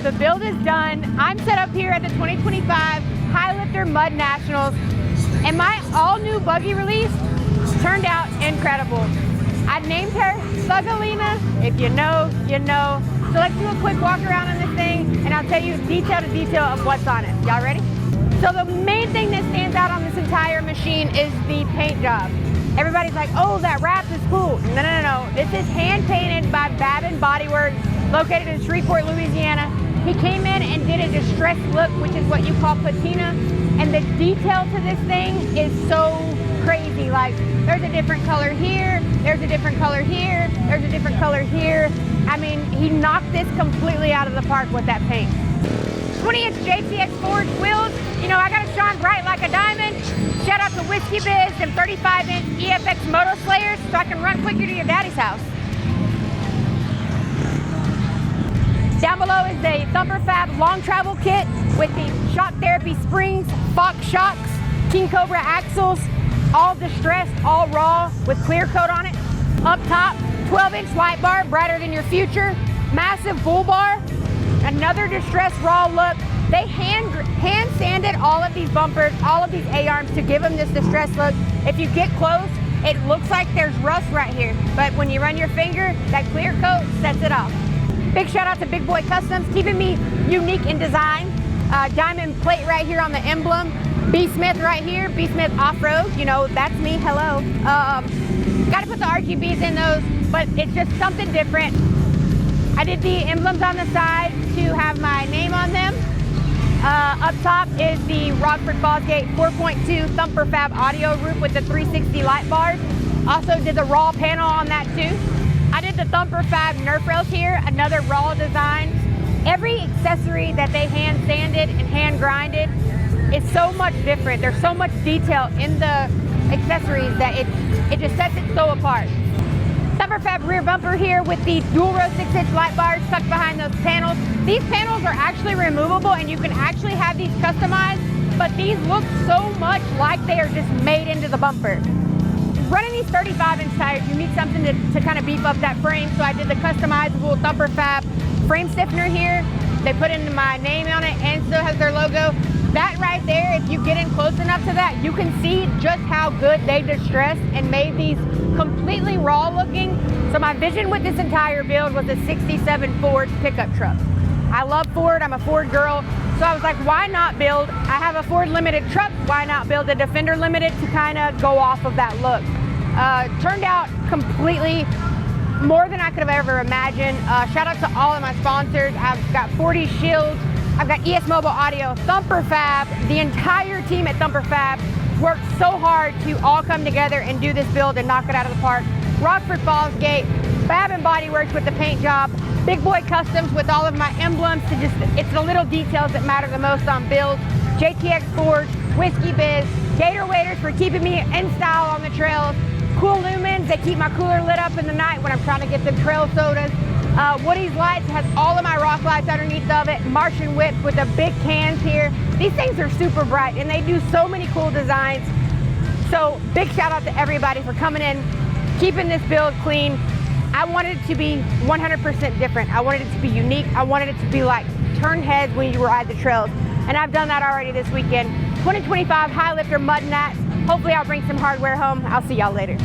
the build is done. I'm set up here at the 2025 Highlifter Mud Nationals, and my all-new buggy release turned out incredible. I named her Thugalina. If you know, you know. So let's do a quick walk around on this thing, and I'll tell you detail to detail of what's on it. Y'all ready? So the main thing that stands out on this entire machine is the paint job. Everybody's like, oh, that wrap is cool. No, no, no, no. This is hand painted by Babbin Bodyworks, located in Shreveport, Louisiana. He came in and did a distressed look, which is what you call patina. And the detail to this thing is so crazy. Like, there's a different color here, there's a different color here, there's a different color here. I mean, he knocked this completely out of the park with that paint. 20-inch JTX Forged Wheels. You know, I got it shine bright like a diamond. Shout out to Whiskey Biz and 35-inch EFX Moto Slayers so I can run quicker to your daddy's house. Down below is the Thumper Fab long travel kit with the shock therapy springs, Fox shocks, King Cobra axles, all distressed, all raw with clear coat on it. Up top, 12-inch light bar, brighter than your future. Massive bull bar, another distressed raw look. They hand sanded all of these bumpers, all of these A-arms to give them this distressed look. If you get close, it looks like there's rust right here, but when you run your finger, that clear coat sets it off. Big shout out to Big Boy Customs, keeping me unique in design. Diamond plate right here on the emblem. B. Smith right here, B. Smith Off-Road, you know, that's me, hello. Gotta put the RGBs in those, but it's just something different. I did the emblems on the side to have my name on them. Up top is the Rockford Fosgate 4.2 Thumper Fab Audio Roof with the 360 light bars. Also did the raw panel on that too. I did the Thumper Fab Nerf Rails here, another raw design. Every accessory that they hand sanded and hand grinded is so much different. There's so much detail in the accessories that it just sets it so apart. Thumper Fab rear bumper here with the dual row 6-inch light bars tucked behind those panels. These panels are actually removable and you can actually have these customized, but these look so much like they are just made into the bumper. Running these 35-inch tires, you need something to kind of beef up that frame, so I did the customizable Thumper Fab frame stiffener here. They put in my name on it and still has their logo. That right there, if you get in close enough to that, you can see just how good they distressed and made these completely raw looking. So my vision with this entire build was a 67 Ford pickup truck. I love Ford, I'm a Ford girl. So I was like, why not build, I have a Ford Limited truck, why not build a Defender Limited to kind of go off of that look. Turned out completely more than I could have ever imagined. Shout out to all of my sponsors. I've got 40 Shields, I've got ES Mobile Audio, Thumper Fab. The entire team at Thumper Fab worked so hard to all come together and do this build and knock it out of the park. Rockford Fosgate, Babbin Bodyworks with the paint job, Big Boy Customs with all of my emblems to just, it's the little details that matter the most on builds. JTX Forged, Whiskey Biz, Gator Waders for keeping me in style on the trails. Cool lumens that keep my cooler lit up in the night when I'm trying to get the trail sodas. Woody's lights has all of my rock lights underneath of it. Marshin Whips with the big cans here. These things are super bright and they do so many cool designs. So big shout out to everybody for coming in, keeping this build clean. I wanted it to be 100% different. I wanted it to be unique. I wanted it to be like turn heads when you ride the trails. And I've done that already this weekend. 2025 Highlifter Mud Nats. Hopefully I'll bring some hardware home. I'll see y'all later.